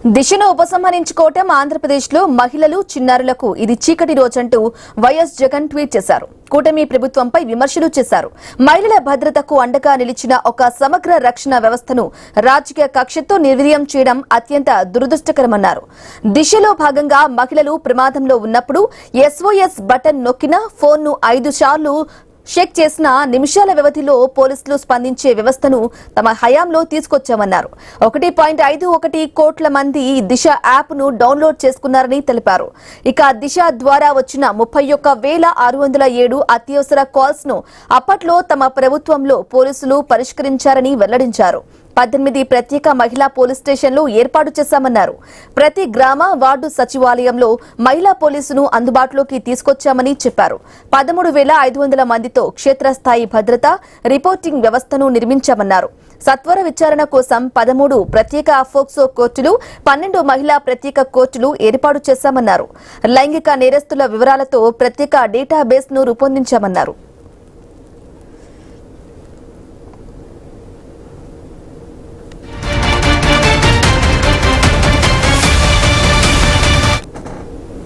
దిశను ఉపసంహరించుకోవటం ఆంధ్రప్రదేశ్లో మహిళలు చిన్నారులకు ఇది చీకటి రోజంటూ వైఎస్ జగన్ ట్వీట్ చేశారు. కూటమి ప్రభుత్వంపై విమర్శలు చేశారు. మహిళల భద్రతకు అండగా నిలిచిన ఒక సమగ్ర రక్షణ వ్యవస్థను రాజకీయ కక్షతో నిర్వీర్యం చేయడం అత్యంత దురదృష్టకరమన్నారు. దిశలో భాగంగా మహిళలు ప్రమాదంలో ఉన్నప్పుడు SOS బటన్ నొక్కిన ఫోన్ను 5 సార్లు చెక్ చేసిన నిమిషాల వ్యవధిలో పోలీసులు స్పందించే వ్యవస్థను తమ హయాంలో తీసుకొచ్చామన్నారు. 1.51 కోట్ల మంది దిశ యాప్ను డౌన్లోడ్ చేసుకున్నారని తెలిపారు. ఇక దిశ ద్వారా వచ్చిన 31,607 అత్యవసర కాల్స్ ను అప్పట్లో తమ ప్రభుత్వంలో పోలీసులు పరిష్కరించారని వెల్లడించారు. 18 ప్రత్యేక మహిళా పోలీస్ స్టేషన్లు ఏర్పాటు చేశామన్నారు. ప్రతి గ్రామ వార్డు సచివాలయంలో మహిళా పోలీసును అందుబాటులోకి తీసుకొచ్చామని చెప్పారు. 13,500 మందితో క్షేత్రస్థాయి భద్రత రిపోర్టింగ్ వ్యవస్థను నిర్మించామన్నారు. సత్వర విచారణ కోసం 13 ప్రత్యేక ఫోక్సో కోర్టులు, 12 మహిళా ప్రత్యేక కోర్టులు ఏర్పాటు చేశామన్నారు. లైంగిక నేరస్తుల వివరాలతో ప్రత్యేక డేటాబేస్ ను రూపొందించామన్నారు.